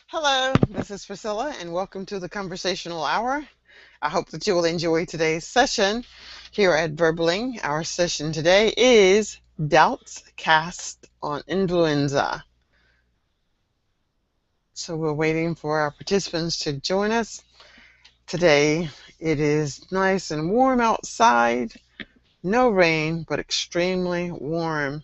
Hello, this is Priscilla, and welcome to the Conversational Hour. I hope that you will enjoy today's session here at Verbling. Our session today is Doubts Cast on Influenza. So we're waiting for our participants to join us. Today it is nice and warm outside. No rain, but extremely warm.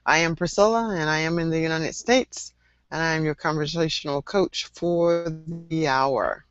I am Priscilla, and I am in the United States, and I am your conversational coach for the hour.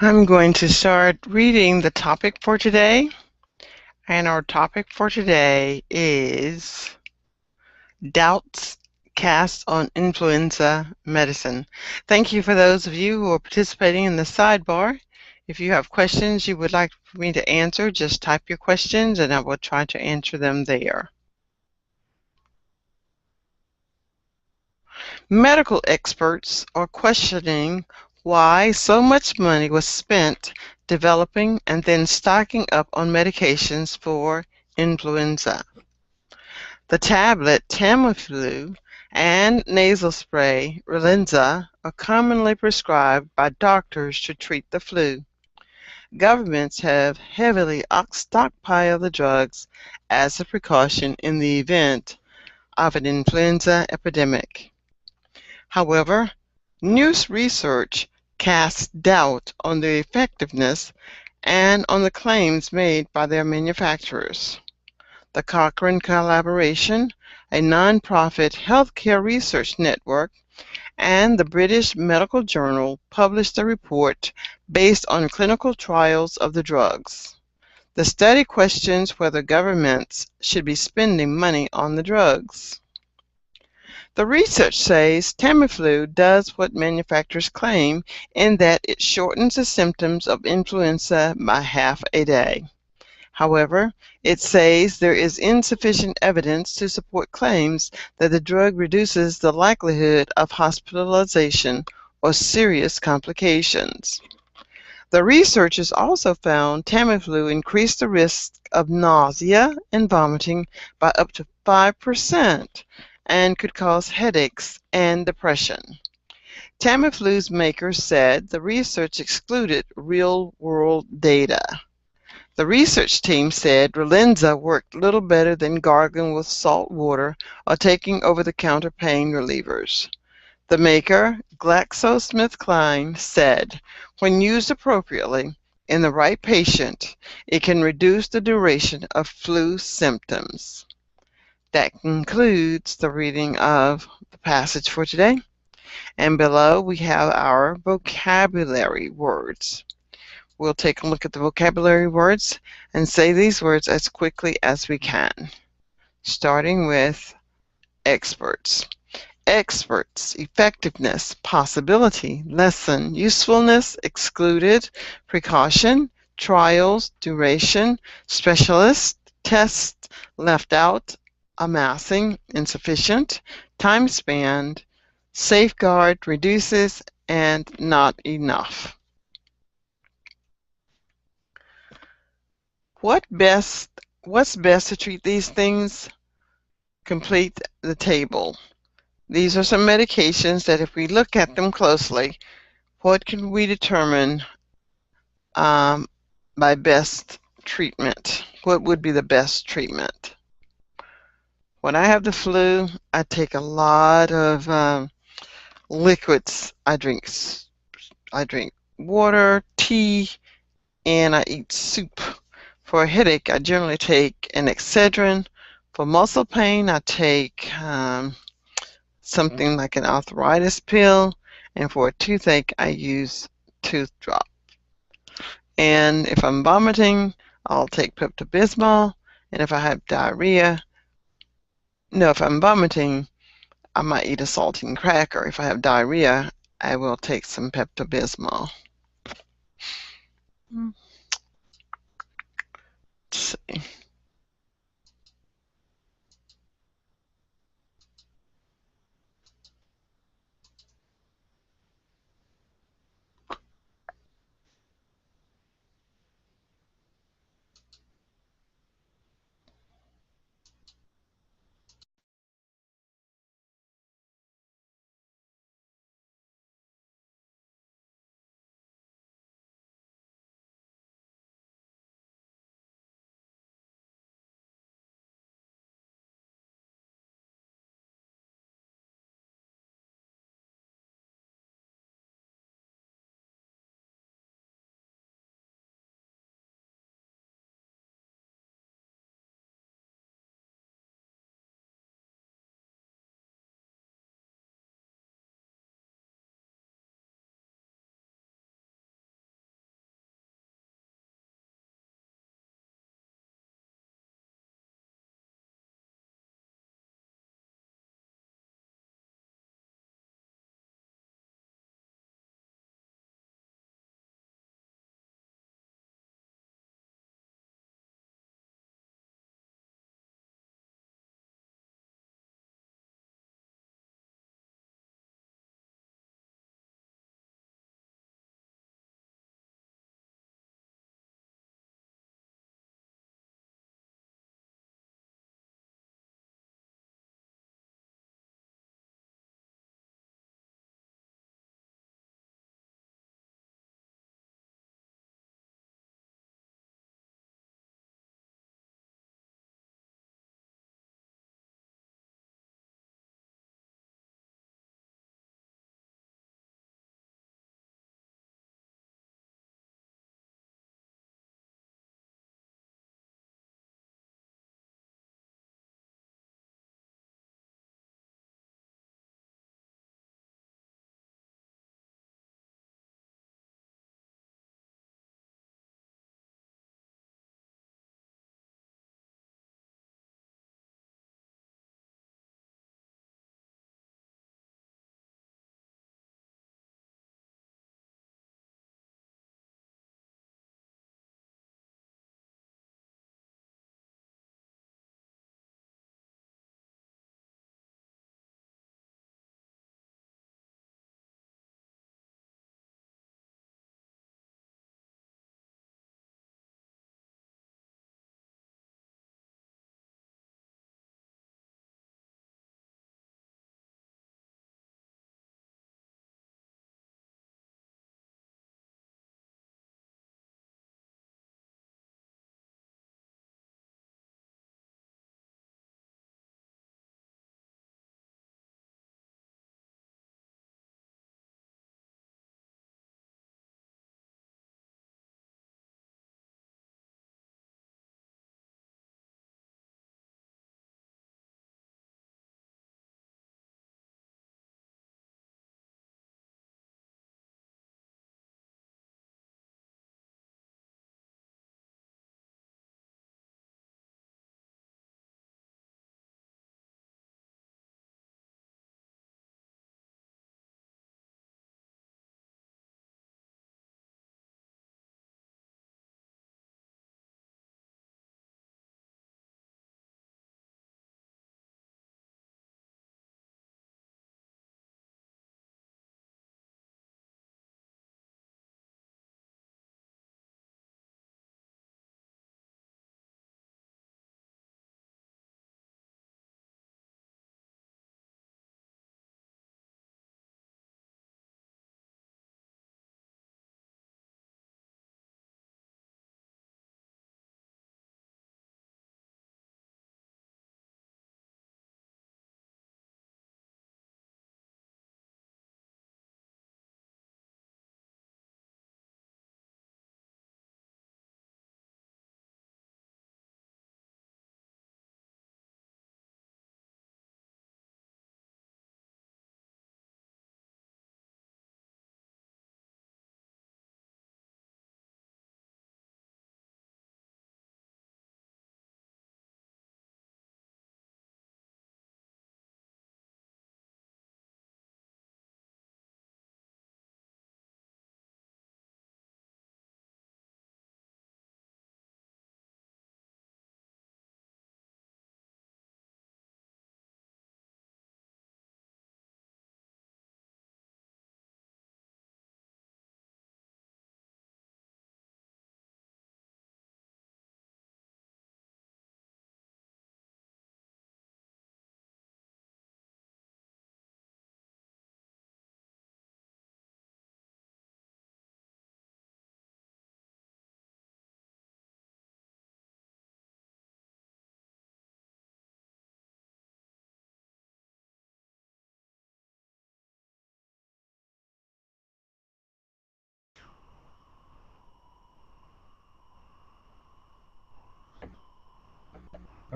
I'm going to start reading the topic for today. And our topic for today is doubts cast on influenza medicine. Thank you for those of you who are participating in the sidebar. If you have questions you would like for me to answer, just type your questions and I will try to answer them there. Medical experts are questioning why so much money was spent developing and then stocking up on medications for influenza. The tablet Tamiflu and nasal spray Influenza are commonly prescribed by doctors to treat the flu. Governments have heavily stockpiled the drugs as a precaution in the event of an influenza epidemic. However, new research casts doubt on the effectiveness and on the claims made by their manufacturers. The Cochrane Collaboration, a non-profit healthcare research network, and the British Medical Journal published a report based on clinical trials of the drugs. The study questions whether governments should be spending money on the drugs. The research says Tamiflu does what manufacturers claim in that it shortens the symptoms of influenza by half a day. However, it says there is insufficient evidence to support claims that the drug reduces the likelihood of hospitalization or serious complications. The researchers also found Tamiflu increased the risk of nausea and vomiting by up to 5% and could cause headaches and depression. Tamiflu's makers said the research excluded real-world data. The research team said Relenza worked little better than gargling with salt water or taking over-the-counter pain relievers. The maker, GlaxoSmithKline, said, when used appropriately in the right patient, it can reduce the duration of flu symptoms. That concludes the reading of the passage for today. And below we have our vocabulary words. We'll take a look at the vocabulary words and say these words as quickly as we can. Starting with experts. Experts, effectiveness, possibility, lesson, usefulness, excluded, precaution, trials, duration, specialist, test, left out, amassing, insufficient, time span, safeguard, reduces, and not enough. What's best to treat these things? Complete the table. These are some medications that if we look at them closely, what can we determine by best treatment? What would be the best treatment? When I have the flu, I take a lot of liquids. I drink water, tea, and I eat soup. For a headache, I generally take an Excedrin. For muscle pain, I take something like an arthritis pill. And for a toothache, I use tooth drop. And if I'm vomiting, I'll take Pepto-Bismol. And if I have diarrhea, no, if I'm vomiting, I might eat a saltine cracker. If I have diarrhea, I will take some Pepto-Bismol. Let's see.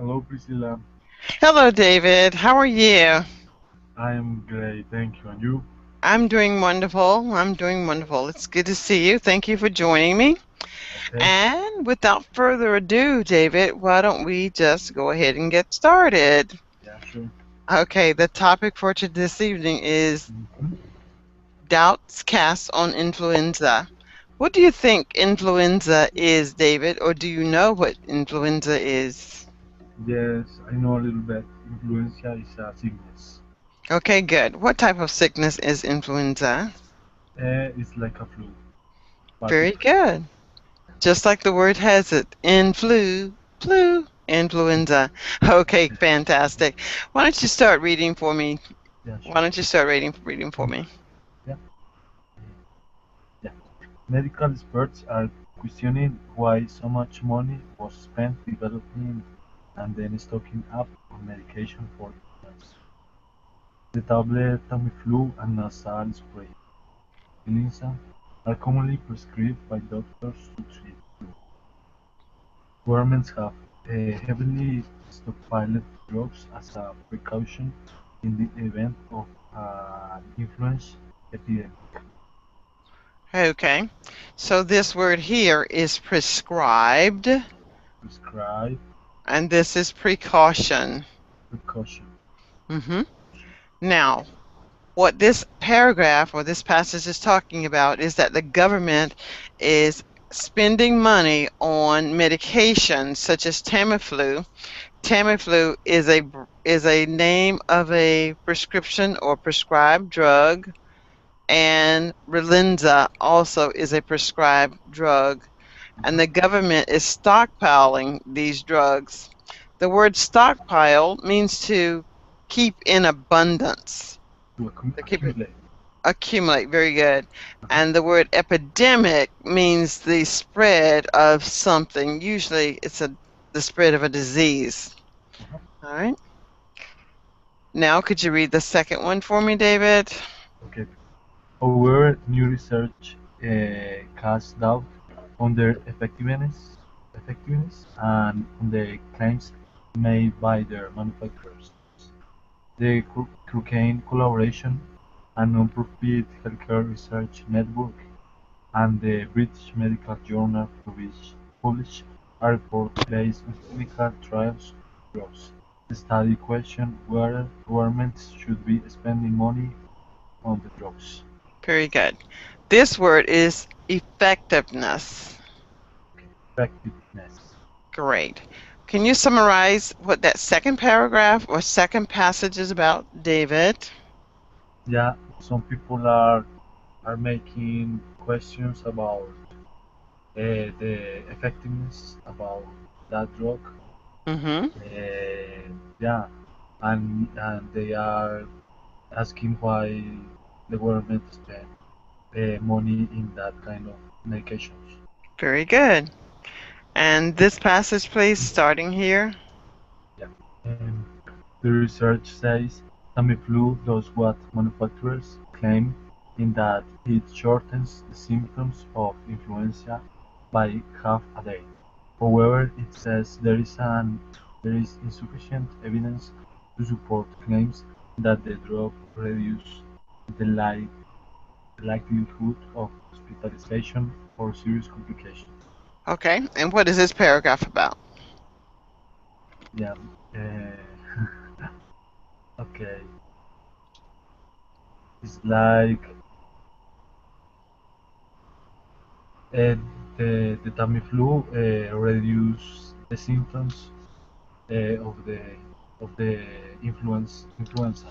Hello, Priscilla. Hello, David. How are you? I'm great, thank you. And you? I'm doing wonderful. I'm doing wonderful. It's good to see you. Thank you for joining me. Okay. And without further ado, David, why don't we just go ahead and get started? Yeah, sure. Okay, the topic for this evening is hmm doubts cast on influenza. What do you think influenza is, David, or do you know what influenza is? Yes, I know a little bit. Influenza is a sickness. Okay, good. What type of sickness is influenza? It's like a but Very different. good. Just like the word has it, influenza. Okay, fantastic. Why don't you start reading for me? Yeah, Why sure. don't you start reading for me? Yeah, yeah. Medical experts are questioning why so much money was spent developing and then stocking up on medication for influenza. The tablet Tamiflu and nasal spray Influenza are commonly prescribed by doctors to treat flu. Governments have heavily stockpiled drugs as a precaution in the event of an influenza epidemic. Okay, so this word here is prescribed, Prescribe and this is precaution. precaution. hmm Now, what this paragraph or this passage is talking about is that the government is spending money on medications such as Tamiflu. Tamiflu is a name of a prescription or prescribed drug, and Relenza also is a prescribed drug, and the government is stockpiling these drugs. The word stockpile means to keep in abundance. To To keep it accumulate. accumulate, very good. Uh-huh. And the word epidemic means the spread of something. Usually it's the spread of a disease. Uh-huh. All right. Now, could you read the second one for me, David? Okay. However, new research casts doubt on their effectiveness and on the claims made by their manufacturers. The Cocaine Collaboration, a non-profit healthcare research network, and the British Medical Journal published a report based on clinical trials of drugs. The study questioned whether governments should be spending money on the drugs. Very good. This word is effectiveness. Effectiveness. Great. Can you summarize what that second paragraph or second passage is about, David? Yeah, some people are making questions about the effectiveness about that drug. Mm-hmm. Yeah, and they are asking why the government spend money in that kind of medications. Very good. And this passage, please, starting here. Yeah. The research says Tamiflu does what manufacturers claim in that it shortens the symptoms of influenza by half a day. However, it says there is insufficient evidence to support claims that the drug reduces the likelihood of hospitalization or serious complications. Okay. And what is this paragraph about? Yeah. Okay. It's like uh, the Tamiflu reduce the symptoms of the influenza.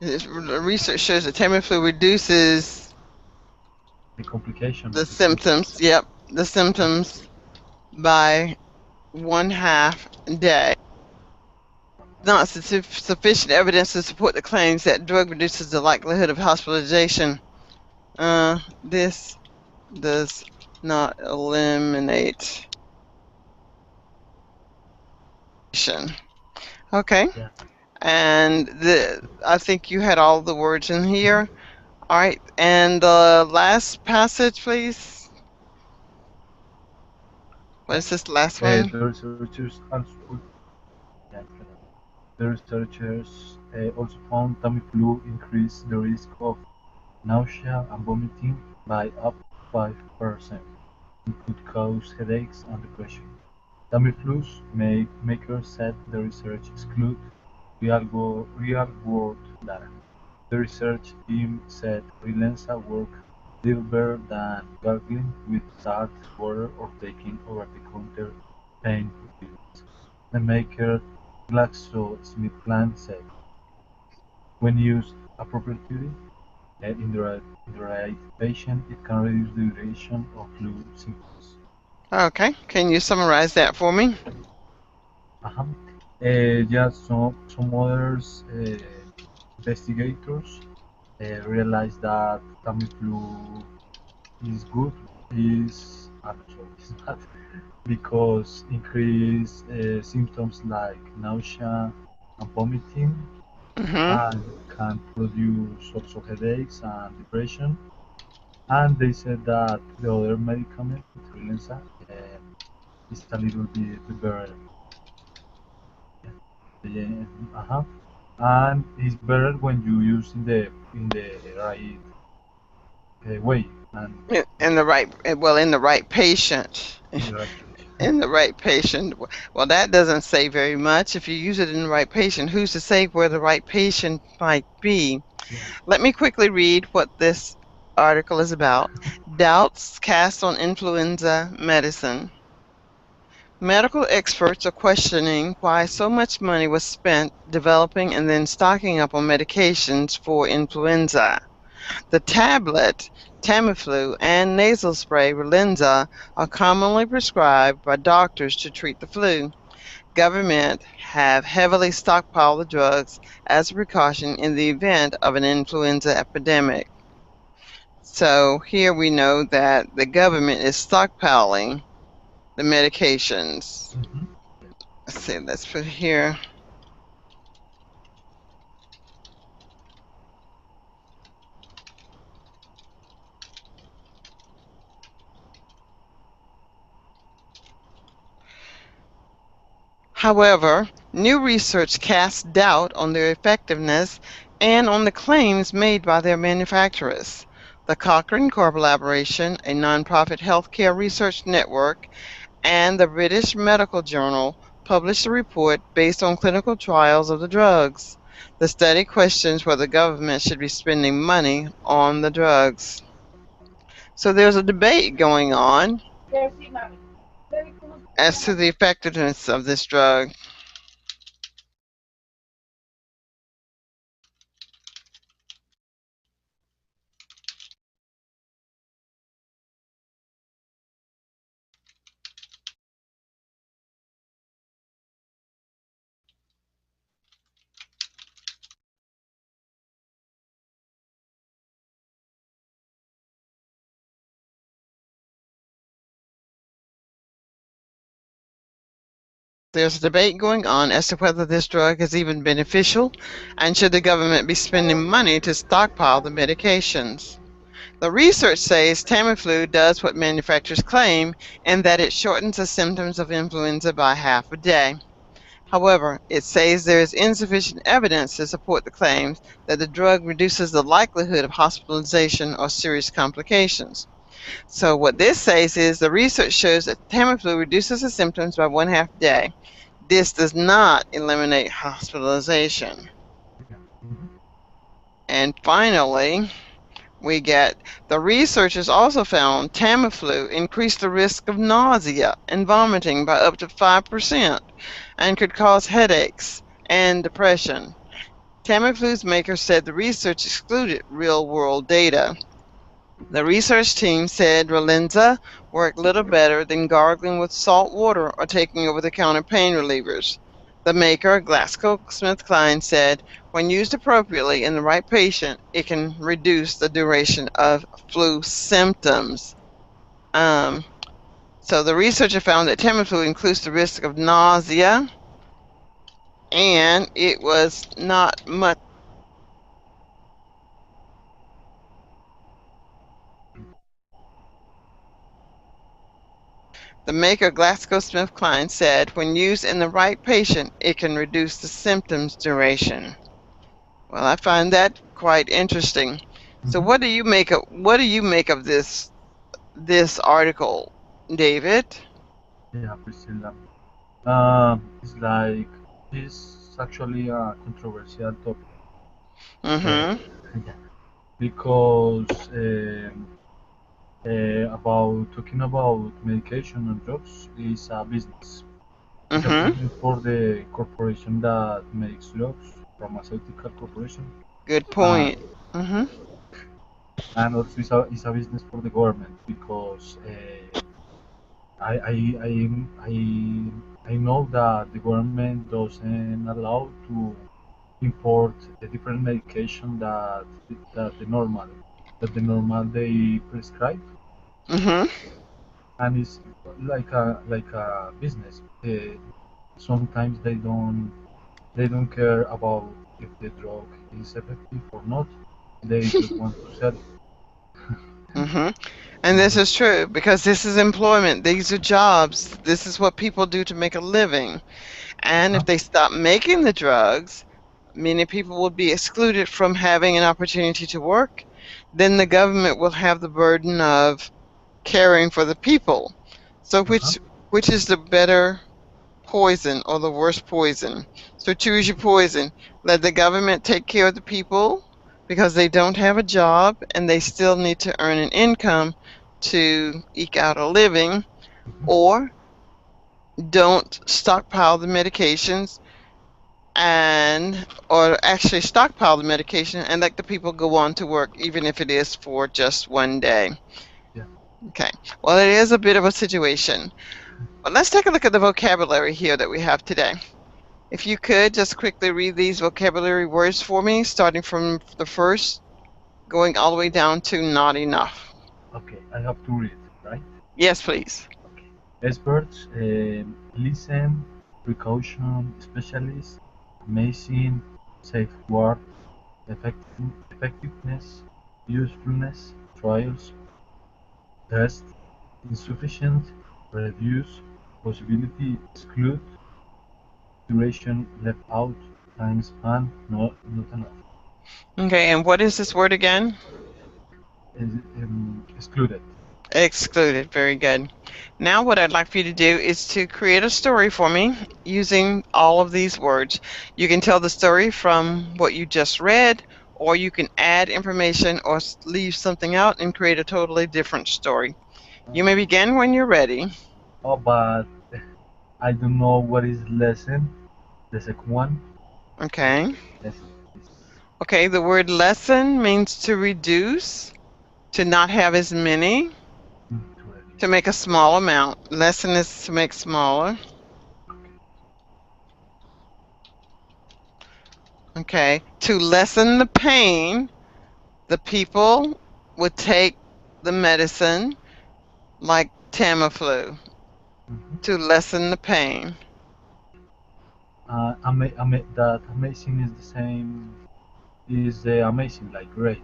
Research shows that Tamiflu reduces The complication the of the symptoms. symptoms. Yep, the symptoms by one half day. Not sufficient evidence to support the claims that drug reduces the likelihood of hospitalization. This does not eliminate. Okay, Yeah. and I think you had all the words in Mhm. here. All right, and the last passage, please. What is this last The one? researchers yeah, the researchers also found Tamiflu increased the risk of nausea and vomiting by up to 5%, and could cause headaches and depression. Tamiflu's makers said the research excluded real-world data. The research team said Influenza worked little better than gargling with salt water or taking over-the-counter pain pills. The maker, GlaxoSmithKline, said, when used appropriately in the right patient, it can reduce the duration of flu symptoms. Okay, can you summarize that for me? Uh-huh. Yeah, some others investigators realized that Tamiflu is good is sorry, is bad because increase symptoms like nausea and vomiting Mm-hmm. and can produce also headaches and depression. And they said that the other medicament, Influenza, is a little bit better. Yeah, uh-huh. And it's better when you use in the right way and In the right, well, in the right patient. in the right place. In the right patient. Well, that doesn't say very much. If you use it in the right patient, who's to say where the right patient might be? Yeah. Let me quickly read what this article is about. Doubts cast on influenza medicine. Medical experts are questioning why so much money was spent developing and then stocking up on medications for influenza. The tablet, Tamiflu, and nasal spray, Relenza, are commonly prescribed by doctors to treat the flu. Government have heavily stockpiled the drugs as a precaution in the event of an influenza epidemic. So here we know that the government is stockpiling the medications. Mm-hmm. Let's see, let's put here. However, new research casts doubt on their effectiveness and on the claims made by their manufacturers. The Cochrane Collaboration, a nonprofit healthcare research network, and the British Medical Journal published a report based on clinical trials of the drugs. The study questions whether government should be spending money on the drugs. So there's a debate going on as to the effectiveness of this drug. There's a debate going on as to whether this drug is even beneficial and should the government be spending money to stockpile the medications. The research says Tamiflu does what manufacturers claim in that it shortens the symptoms of influenza by half a day. However, it says there is insufficient evidence to support the claims that the drug reduces the likelihood of hospitalization or serious complications. So what this says is the research shows that Tamiflu reduces the symptoms by one half day. This does not eliminate hospitalization. Yeah. Mm-hmm. And finally, we get the researchers also found Tamiflu increased the risk of nausea and vomiting by up to 5% and could cause headaches and depression. Tamiflu's maker said the research excluded real world data. The research team said Relenza worked little better than gargling with salt water or taking over the counter pain relievers. The maker, GlaxoSmithKline, said when used appropriately in the right patient, it can reduce the duration of flu symptoms. Um, so the researcher found that Tamiflu increased the risk of nausea, and it was not much. The maker, GlaxoSmithKline, said when used in the right patient, it can reduce the symptoms duration. Well, I find that quite interesting. So Hmm. what do you make of this article, David? Yeah, Priscilla. It's like it's actually a controversial topic. Uh, Mm-hmm. yeah, because about talking about medication and drugs is a business. It's a Mm-hmm. business for the corporation that makes drugs, pharmaceutical corporation, Good uh, point. Mm-hmm. and also it's a business for the government because I, I, I, I know that the government doesn't allow to import the different medication that the normal they prescribe, Mm-hmm. and it's like a business. Sometimes they don't care about if the drug is effective or not. They just want to sell it. Mm-hmm. And this is true because this is employment. These are jobs. This is what people do to make a living. And Uh-huh. if they stop making the drugs, many people will be excluded from having an opportunity to work. Then the government will have the burden of caring for the people. So Uh-huh. which is the better poison or the worst poison? So choose your poison. Let the government take care of the people because they don't have a job and they still need to earn an income to eke out a living, or don't stockpile the medications and or actually stockpile the medication and let the people go on to work even if it is for just one day. Yeah. Okay. Well, it is a bit of a situation. But let's take a look at the vocabulary here that we have today. If you could just quickly read these vocabulary words for me, starting from the first, going all the way down to not enough. Okay, I have to read, right? Yes, please. Okay. Experts, listen, precaution, specialists, amazing, safeguard, effectiveness, usefulness, trials, test, insufficient, reduce, possibility, exclude, duration, left out, time span, not enough. Okay, and what is this word again? Excluded. Excluded. Very good. Now, what I'd like for you to do is to create a story for me using all of these words. You can tell the story from what you just read, or you can add information or leave something out and create a totally different story. You may begin when you're ready. Oh, but I don't know what is lesson. The second one. Okay. Lesson, please. Okay, the word lessen means to reduce, to not have as many, To to reduce. make a small amount. Lessen is to make smaller. Okay. To lessen the pain, the people would take the medicine like Tamiflu Mhm. to lessen the pain. That amazing is the same. Is amazing like great?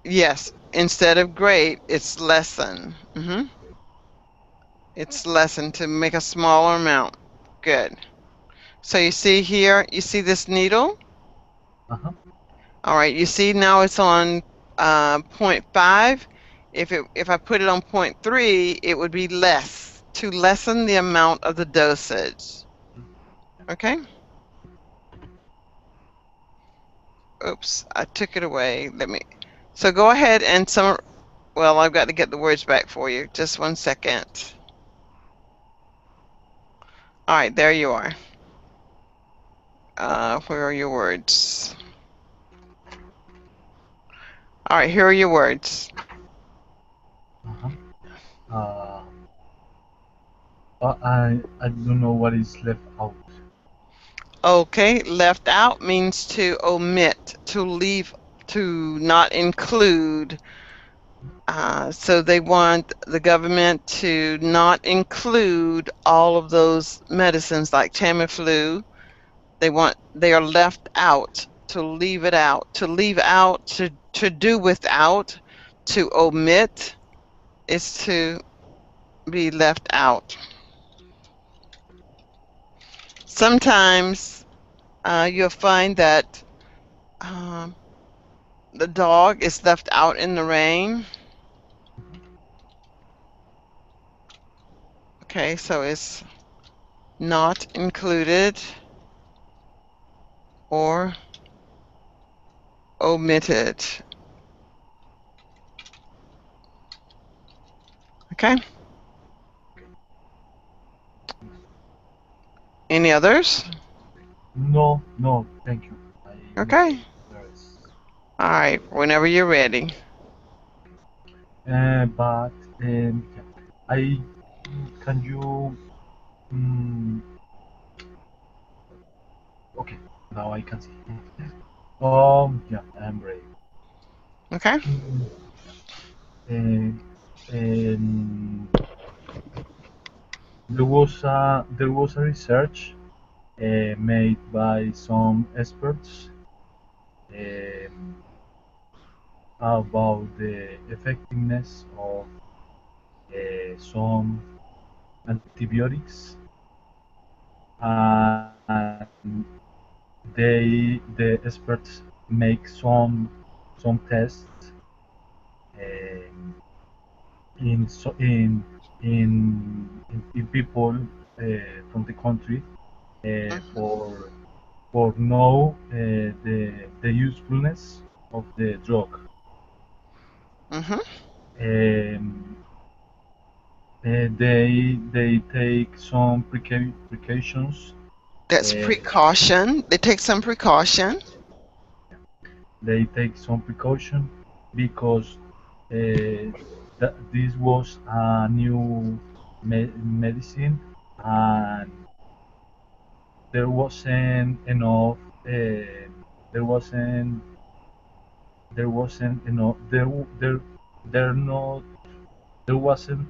Yes, instead of great, it's lessen. It's lessen to make a smaller amount. Good. So you see here, you see this needle? Uh huh. All right, you see now it's on point 0.5. If I put it on point 0.3, it would be less to lessen the amount of the dosage. Okay? Oops, I took it away. So go ahead and well, I've got to get the words back for you. Just one second. All right, there you are. Where are your words? All right, here are your words. Uh huh. Uh, I don't know what is left out. Okay, left out means to omit, to leave, to not include. So they want the government to not include all of those medicines like Tamiflu. They are left out, to leave it out, to leave out, to do without, to omit is to be left out. Sometimes you'll find that um, the dog is left out in the rain. Okay, so it's not included or omitted. Okay, any others? No, no, thank you. I need Okay, the rest. all right, whenever you're ready. But yeah, I can you okay, now I can see. Yeah, I'm ready. Okay, Mm, and and there was a research made by some experts um, about the effectiveness of some antibiotics, and the experts make some tests um, in people from the country mm-hmm. for know the usefulness of the drug. Mm-hmm. Um, they take some precautions. That's Uh, precaution. They take some precaution. they take some precaution because this was a new medicine, and there wasn't enough. There wasn't enough. There not there wasn't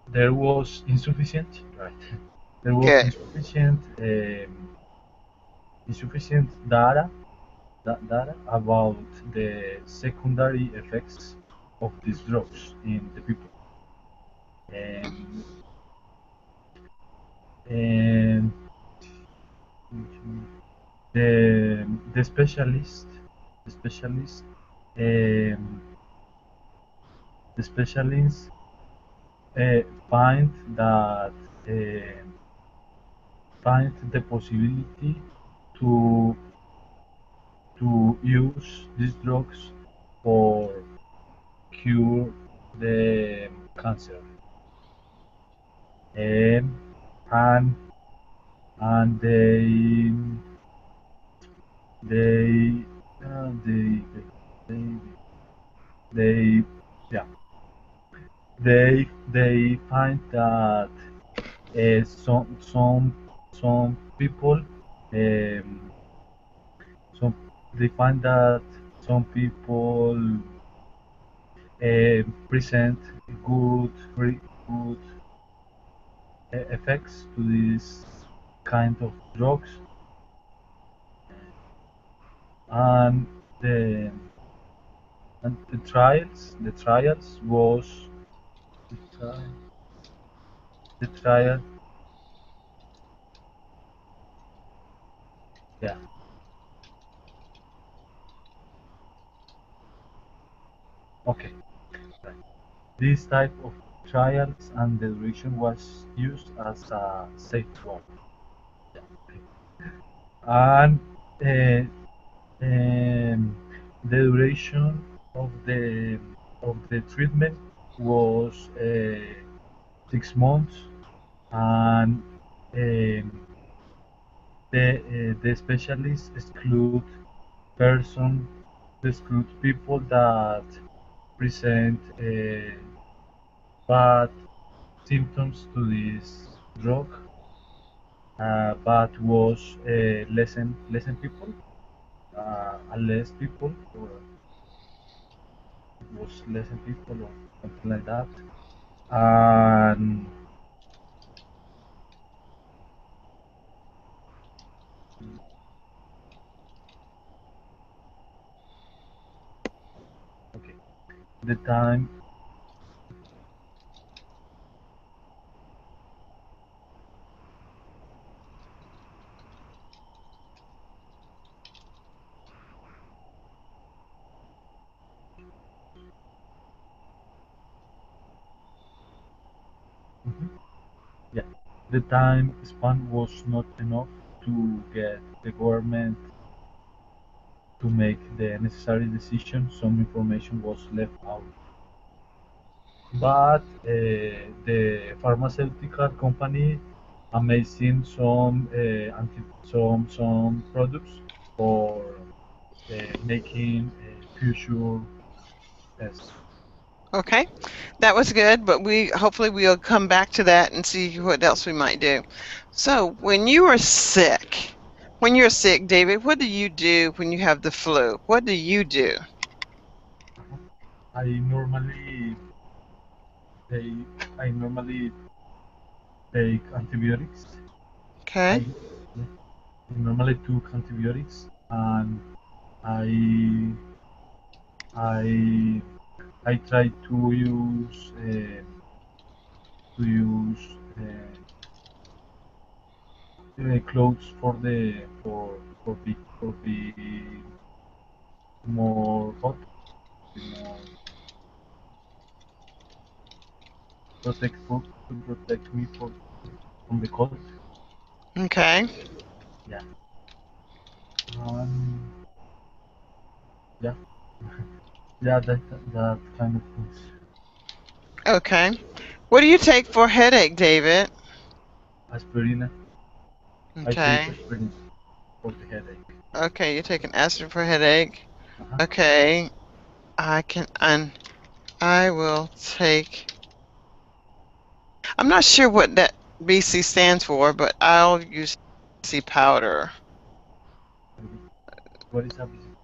there was insufficient, right? There was Good. insufficient data about the secondary effects of these drugs in the people. Um, and the specialist um, the specialists find that uh, find the possibility to use these drugs for cure the cancer. Um, and and they uh, they they they yeah they find that some people um, some they find that some people present very good effects to this kind of drugs, and the the trials was the trial the trial yeah, okay, right. This type of trials and the duration was used as a safeguard. Yeah, okay. And uh, the duration of the treatment was 6 months, and the specialists person exclude people that present bad symptoms to this drug, but was lessen people, less people, or it was lessen people, or something like that. And okay, the time the time span was not enough to get the government to make the necessary decision. Some information was left out. But the pharmaceutical company amazing some products for making future tests. Okay, that was good, but we hopefully we'll come back to that and see what else we might do. So, when you're sick, David, what do you do when you have the flu? What do you do? I normally take I normally take antibiotics. I, Okay, yeah, I normally took antibiotics and I I I try to use clothes for be more hot, be more to protect me from the cold. okay, Yeah, and yeah, yeah, that kind of things. okay. What do you take for headache, David? Aspirina. I take Okay, aspirin for the headache. okay, you take an aspirin for headache. Uh-huh. Okay, I will take. I'm not sure what that BC stands for, but I'll use BC powder. What is happening?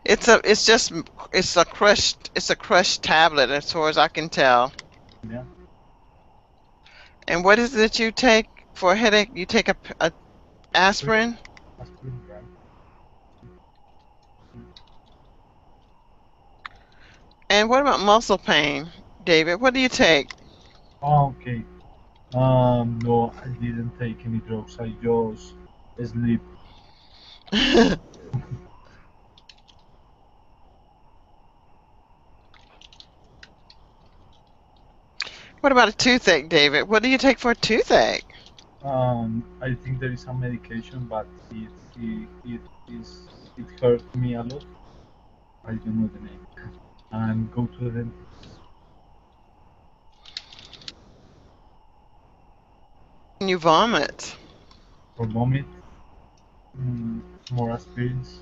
It's just, it's a crushed tablet as far as I can tell. Yeah, And what is it you take for a headache? You take a aspirin, aspirin? aspirin, right? And what about muscle pain, David? What do you take? Oh, okay. No, I didn't take any drugs. I just sleep. What about a toothache, David? What do you take for a toothache? I think there is some medication, but it hurt me a lot. I don't know the name. And go to the dentist When you vomit. for vomit. Mm, more aspirins.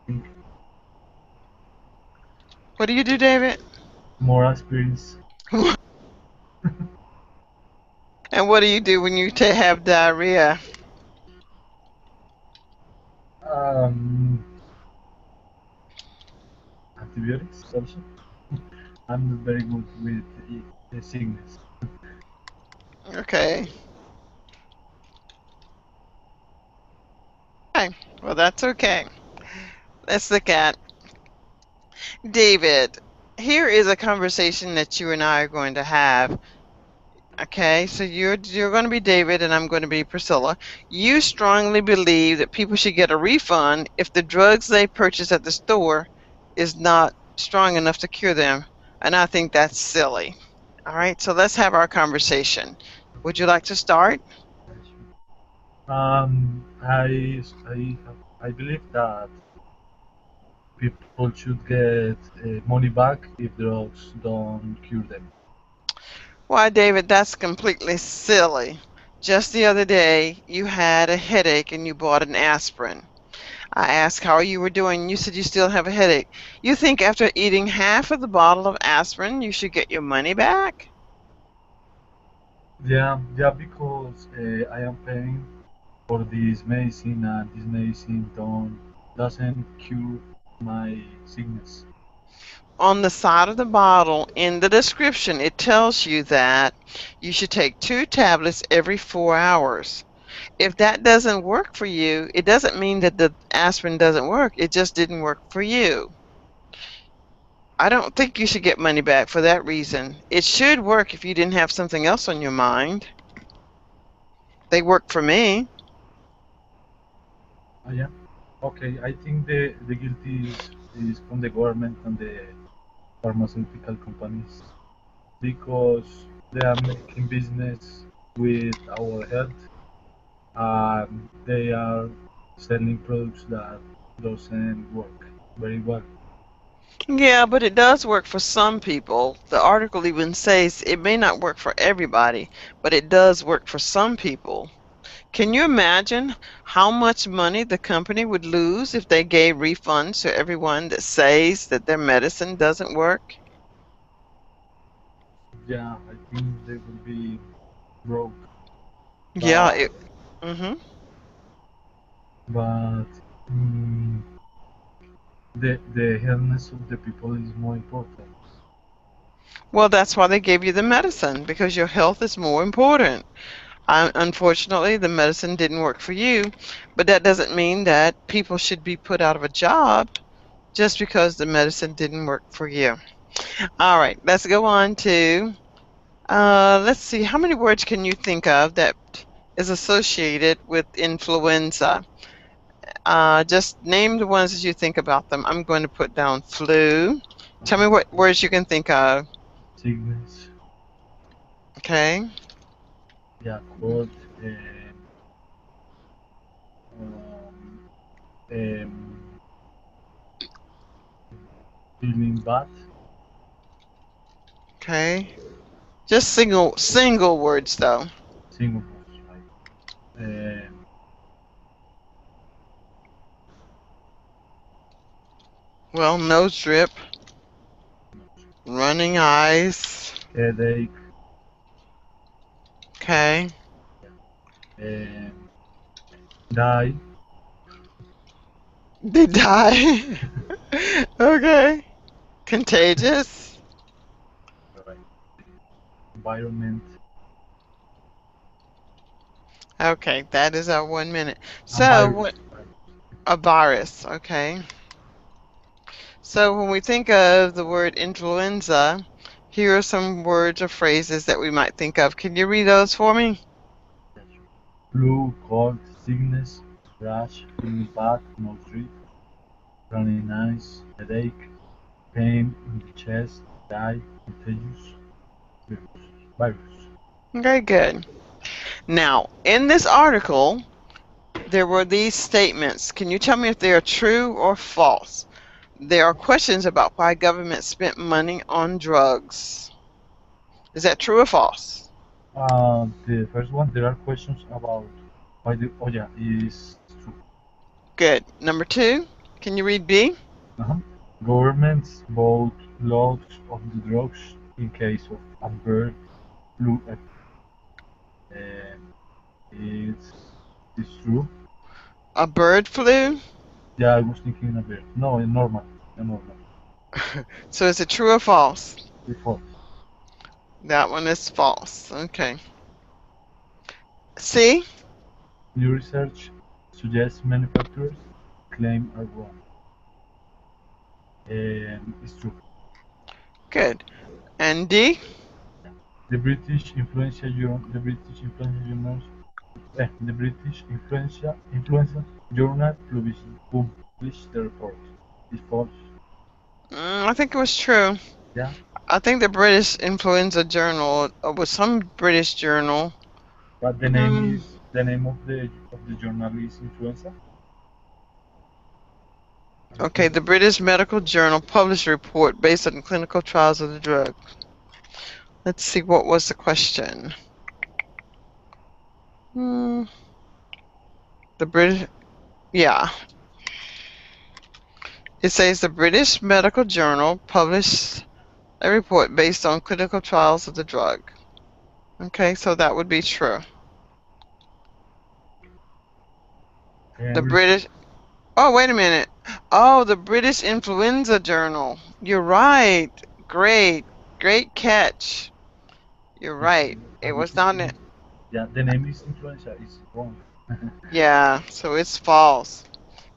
Think What do you do, David? more aspirins. And what do you do when you have diarrhea? Um, Antibiotics also. I'm not very good with the sickness. Okay. Okay. Well, that's okay. Let's look at David. Here is a conversation that you and I are going to have. Okay, so you're going to be David and I'm going to be Priscilla. You strongly believe that people should get a refund if the drugs they purchase at the store is not strong enough to cure them, and I think that's silly. All right, so let's have our conversation. Would you like to start? I believe that people should get money back if drugs don't cure them. Why, David, that's completely silly. Just the other day, you had a headache and you bought an aspirin. I asked how you were doing. You said you still have a headache. You think after eating half of the bottle of aspirin, you should get your money back? Yeah, yeah, because I am paying for this medicine and this medicine don't doesn't cure my sickness. On the side of the bottle, in the description, it tells you that you should take 2 tablets every 4 hours. If that doesn't work for you, it doesn't mean that the aspirin doesn't work. It just didn't work for you. I don't think you should get money back for that reason. It should work if you didn't have something else on your mind. They work for me. Yeah. Okay, I think the guilty is from the government and the pharmaceutical companies. because they are making business with our health, and they are selling products that doesn't work very well. Yeah, but it does work for some people. The article even says it may not work for everybody, but it does work for some people. Can you imagine how much money the company would lose if they gave refunds to everyone that says that their medicine doesn't work? Yeah, I think they will be broke, Yeah, but mm-hmm. but mm, the healthness of the people is more important. Well, that's why they gave you the medicine, because your health is more important. Unfortunately, the medicine didn't work for you, but that doesn't mean that people should be put out of a job just because the medicine didn't work for you. All right, let's go on to, let's see, how many words can you think of that is associated with influenza? Just name the ones as you think about them. I'm going to put down flu. Tell me what words you can think of. Sickness, Okay. yeah, cold, and um, um, feeling bad, Okay. Just single words though. single right? Well, nose drip, running eyes. Headache, Okay. um, die, They die. Okay. Contagious. right? Environment, Okay, that is our 1 minute. and So virus, what virus. a virus, okay. So when we think of the word influenza, here are some words or phrases that we might think of. Can you read those for me? Yes. Flu, cold, sickness, rash, feeling bad, nose drip, running eyes, headache, pain in the chest, die, contagious, virus. Virus. Very good. Now, in this article, there were these statements. Can you tell me if they are true or false? There are questions about why government spent money on drugs. Is that true or false? The first one, there are questions about why the, oh yeah, is true. Good. Number two, can you read B? Uh-huh. Governments bought lots of the drugs in case of a bird flu and it's true. A bird flu? Yeah, I was thinking a bird. No, a normal. So is it true or false? It's false. That one is false. Okay. C? New research suggests manufacturers claim are wrong. It's true. Good. And D? Yeah. The British Journal published the report. It's false. I think it was true. Yeah, I think the British Influenza Journal was some British journal. but Mm, the name of the journal is Influenza. I okay, think. the British Medical Journal published a report based on clinical trials of the drug. Let's see, what was the question? Hmm, the British, yeah. It says the British Medical Journal published a report based on clinical trials of the drug. Okay, so that would be true. The And British, oh, wait a minute. Oh, the British Influenza Journal. You're right. Great. Great catch. You're right. I It was was not thinking, it. yeah, the name is Influenza. Is wrong. Yeah, so it's false.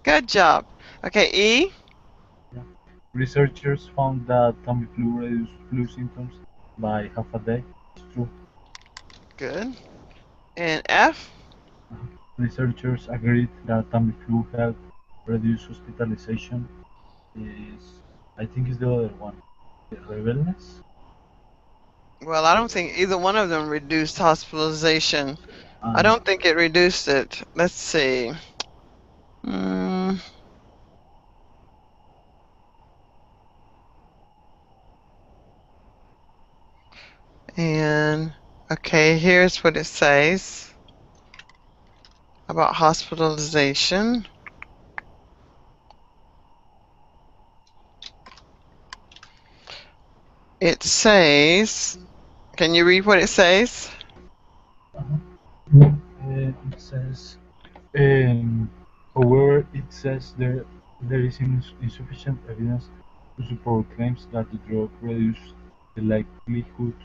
Good job. Okay, E. Yeah. Researchers found that Tamiflu reduced flu symptoms by half a day. It's true. Good. And F. Researchers agreed that Tamiflu helped reduce hospitalization. Is I think is the other one. The rebelness. Well, I don't think either one of them reduced hospitalization. I And don't think it reduced it. Let's see. Mm, and okay, here's what it says about hospitalization. It says, can you read what it says? it says, um, however, it says there is insufficient evidence to support claims that the drug reduces the likelihood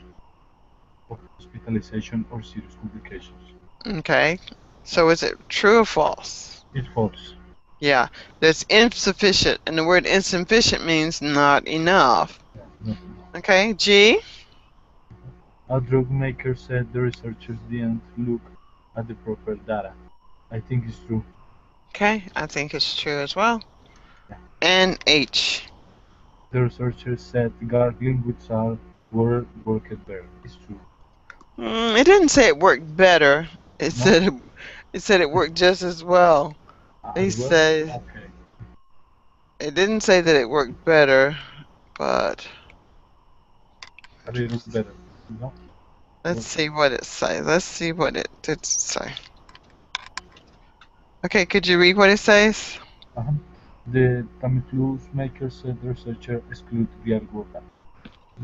of hospitalization or serious complications. Okay. So is it true or false? It falls. Yeah, that's insufficient, and the word insufficient means not enough. Yeah, not Okay, G. a drug maker said the researchers didn't look at the proper data. I think it's true. Okay, I think it's true as well. Yeah. And H. The researchers said gargling with salt water worked better. It's true. It didn't say it worked better. It No? said it worked just as well. They As well? said Okay. it didn't say that it worked better, but A little better. No? let's Well, see what it says. Let's see what it did say. Okay, could you read what it says? uh-huh. The Tamiflu maker said the researcher excluded Viagra.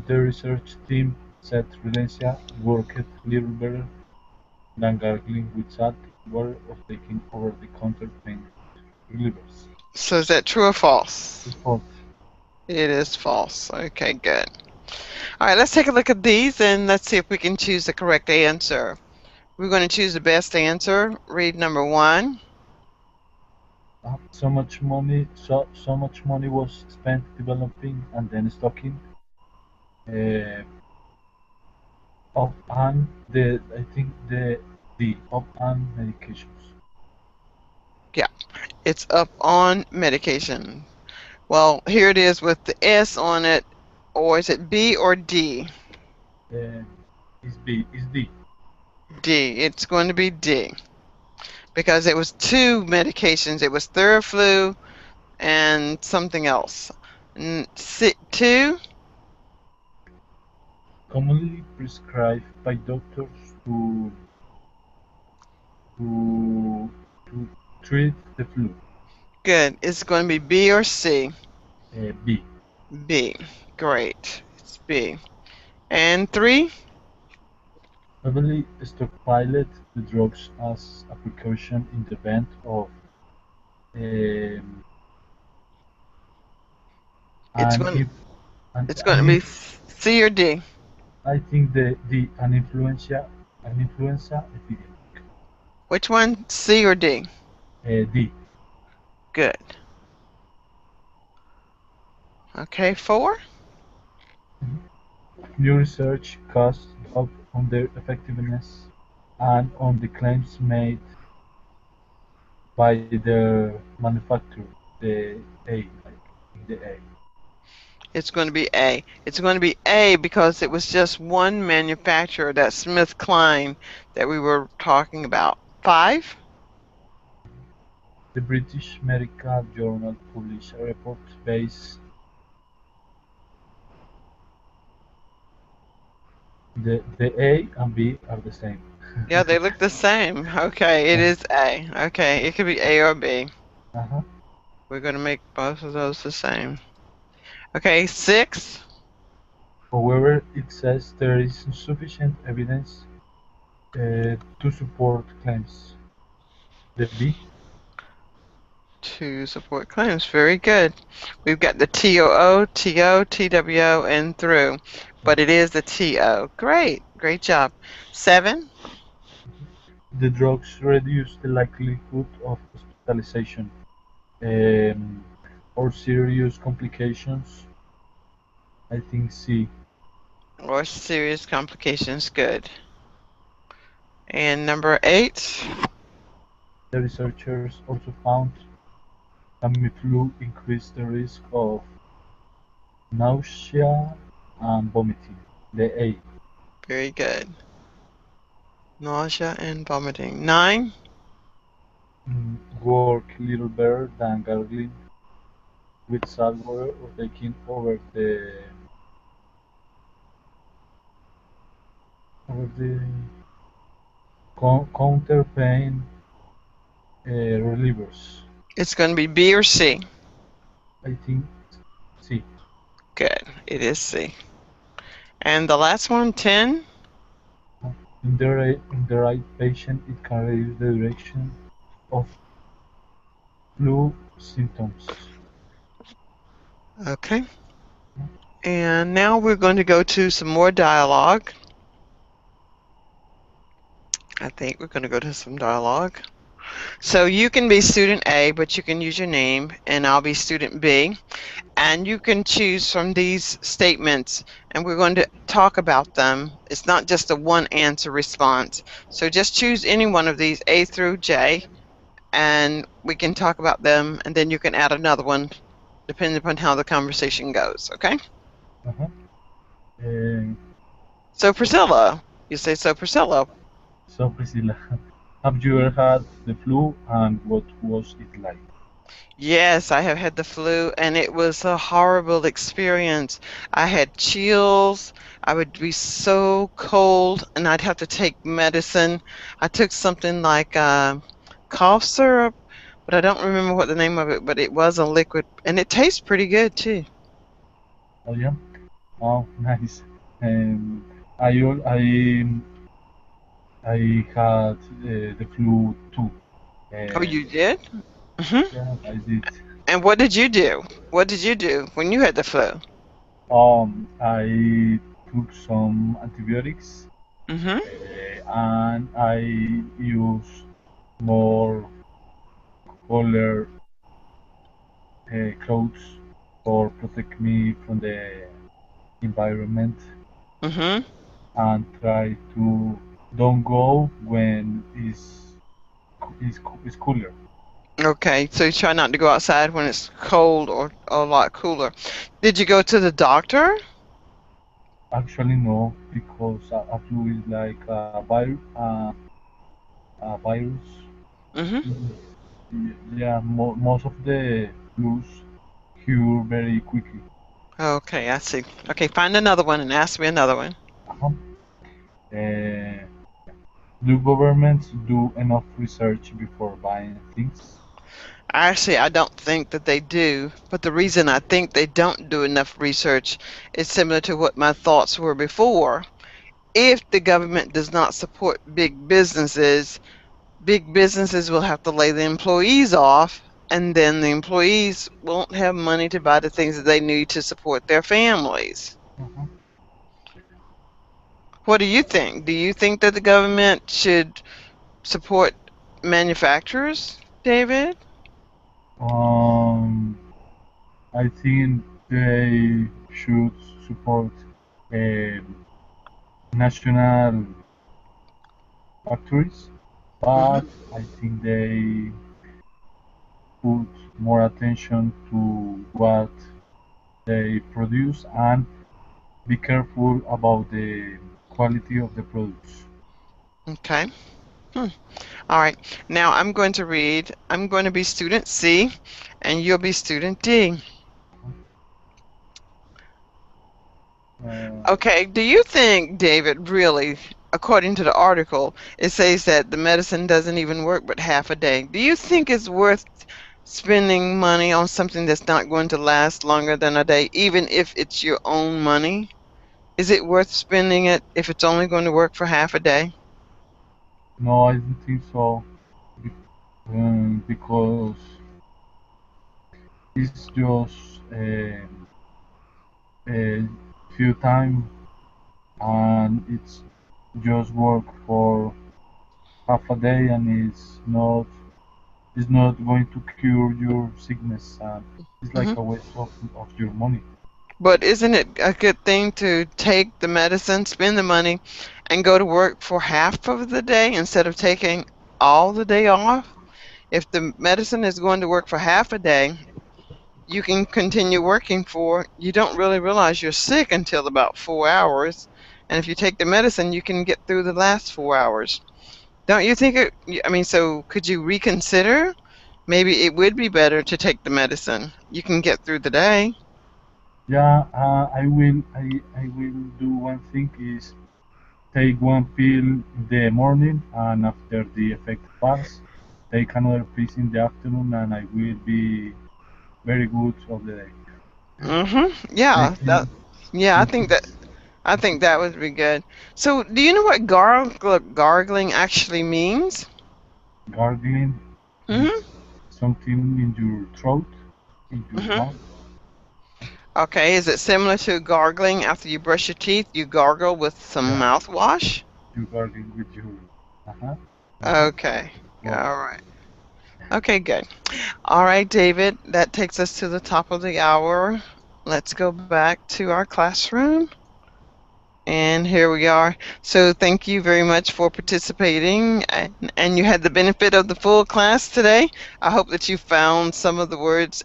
The research team said Relentia worked little better than gargling with salt water or taking over-the-counter pain relievers. So is that true or false? It's false. It is false. Okay, good. All right, let's take a look at these and let's see if we can choose the correct answer. We're going to choose the best answer. Read number one. So much money was spent developing and then stocking uh, up and the I think the up and medications. Yeah, it's up on medication. Well, here it is with the S on it. Or is it B or D? Uh, is B is D. D. It's going to be D because it was two medications. It was Theraflu and something else. Two. Commonly prescribed by doctors to to treat the flu. Good. It's going to be B or C. B. B. Great. It's B. And three. Heavily stockpiled the drugs as a precaution in the event of um, It's an going. if an, It's going an to be inf C or D. I think the an influenza epidemic. Which one? C or D? D. Good. Okay, four. New research casts doubt on their effectiveness and on the claims made by the manufacturer. The A, I think the A. It's going to be A. It's going to be A because it was just one manufacturer, that Smith Kline that we were talking about. Five. The British Medical Journal published a report based the A and B are the same. Yeah, they look the same. Okay, it is A. Okay, it could be A or B. Uh-huh. We're going to make both of those the same. Okay, six. However, it says there is insufficient evidence to support claims. The B. To support claims. Very good. We've got the TOO, TO, TWO, and through, but it is the TO. Great. Great job. Seven. The drugs reduce the likelihood of hospitalization um, or serious complications. I think C. Or serious complications. Good. And number eight. The researchers also found Tamiflu increased the risk of nausea and vomiting. The A. Very good. Nausea and vomiting. 9. Work little better than gargling with salt water or taking over the counter pain relievers. It's going to be B or C. I think C. Good. It is C. And the last one, 10. In the right patient, it can reduce the duration of flu symptoms. Okay. And now we're going to go to some more dialogue. I think we're going to go to some dialogue. So you can be student A, but you can use your name, and I'll be student B. And you can choose from these statements, and we're going to talk about them. It's not just a one answer response. So just choose any one of these, A through J, and we can talk about them, and then you can add another one depending upon how the conversation goes. Okay? Uh-huh. Um, So Priscilla, you say, so Priscilla. so Priscilla, have you ever had the flu and what was it like? Yes, I have had the flu, and it was a horrible experience. I had chills. I would be so cold, and I'd have to take medicine. I took something like cough syrup, but I don't remember what the name of it, but it was a liquid, and it tastes pretty good too. Oh yeah. Oh, nice. Um, I had the flu too. Oh, Um, you did? Hmm. yeah, I did. And what did you do? What did you do when you had the flu? I took some antibiotics Hmm. and I used more color clothes for protect me from the environment Hmm. and try to don't go when it's cooler. Okay, so you try not to go outside when it's cold or a lot cooler. Did you go to the doctor? Actually, no, because a flu is like a virus. Hmm. Yeah, most of the flus cure very quickly. Okay, I see. Okay, find another one and ask me another one. Uh-huh. Do governments do enough research before buying things? Actually, I don't think that they do, but the reason I think they don't do enough research is similar to what my thoughts were before. If the government does not support big businesses will have to lay the employees off, and then the employees won't have money to buy the things that they need to support their families. Uh-huh. What do you think? Do you think that the government should support manufacturers, David? Um, I think they should support um, national factories, but Hmm. I think they put more attention to what they produce and be careful about the quality of the products. Okay. Hmm. All right. Now I'm going to read. I'm going to be student C, and you'll be student D. Uh, Okay. Do you think, David, really, according to the article, it says that the medicine doesn't even work but half a day? Do you think it's worth spending money on something that's not going to last longer than a day, even if it's your own money? Is it worth spending it if it's only going to work for half a day? no, I don't think so be- because it's just a few time and it's just work for half a day and it's not going to cure your sickness and it's like Hmm. a waste of your money. But isn't it a good thing to take the medicine, spend the money, and go to work for half of the day instead of taking all the day off? If the medicine is going to work for half a day, you can continue working for, you don't really realize you're sick until about 4 hours. And if you take the medicine, you can get through the last 4 hours. Don't you think it? I mean, so could you reconsider? Maybe it would be better to take the medicine. You can get through the day. Yeah, I will. I will do one thing is take one pill in the morning, and after the effect pass, take another pill in the afternoon, and I will be very good of the day. Yeah, Thank you. yeah, Thank you. I think that would be good. So, do you know what gargling actually means? Gargling is hmm something in your throat, in your hmm mouth. Okay, is it similar to gargling after you brush your teeth? You gargle with some Yeah, mouthwash? you gargle with your. Uh huh. Uh huh. Okay. Wow. All right. Okay, good. All right, David, that takes us to the top of the hour. Let's go back to our classroom. And here we are. So thank you very much for participating. And you had the benefit of the full class today. I hope that you found some of the words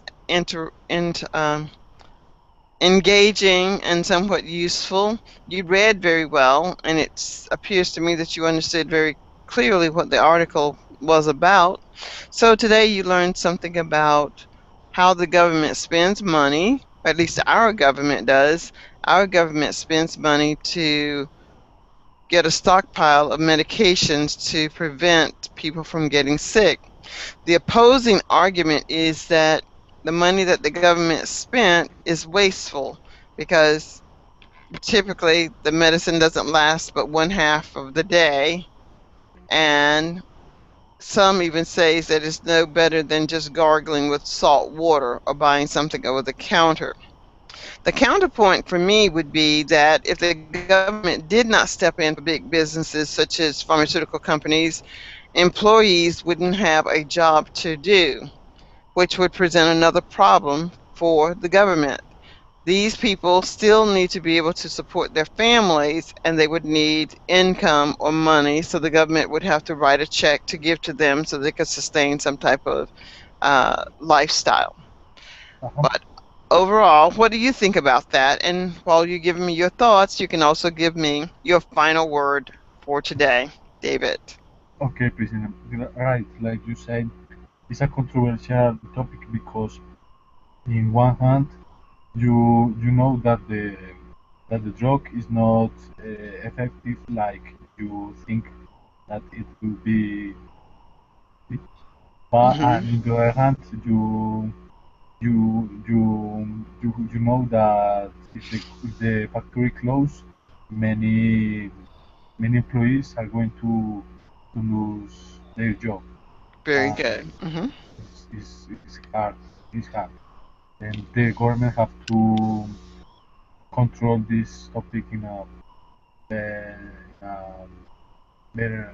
engaging and somewhat useful. You read very well, and it appears to me that you understood very clearly what the article was about. So today you learned something about how the government spends money, or at least our government does. Our government spends money to get a stockpile of medications to prevent people from getting sick. The opposing argument is that the money that the government spent is wasteful because typically the medicine doesn't last but one half of the day, and some even says that it's no better than just gargling with salt water or buying something over the counter. The counterpoint for me would be that if the government did not step in for big businesses such as pharmaceutical companies, employees wouldn't have a job to do, which would present another problem for the government. These people still need to be able to support their families, and they would need income or money, so the government would have to write a check to give to them so they could sustain some type of lifestyle. Uh-huh. But overall, what do you think about that? And while you're giving me your thoughts, you can also give me your final word for today, David. Okay, President. Right, like you said, it's a controversial topic because, in one hand, you know that the drug is not effective like you think that it will be, but hmm on the other hand, you know that if the factory close, many many employees are going to lose their job. Very Uh, good. it's hard. It's hard, and the government have to control this topic in a better,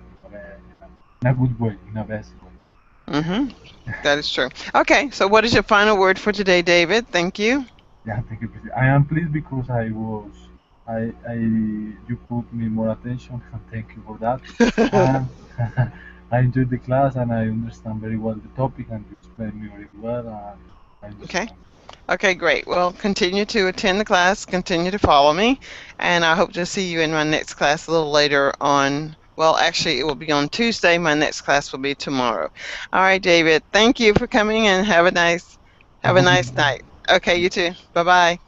in a good way, in a best way. hmm That is true. Okay, so what is your final word for today, David? Thank you. Yeah, thank you, President. I am pleased because you put me more attention, and thank you for that. And I enjoyed the class, and I understand very well the topic, and you explained me very well, and I Okay. understand. Okay, great. Well, continue to attend the class, continue to follow me, and I hope to see you in my next class a little later on. Well, actually, it will be on Tuesday. My next class will be tomorrow. All right, David. Thank you for coming and have a Have a good nice day. night. Okay, you too. Bye-bye.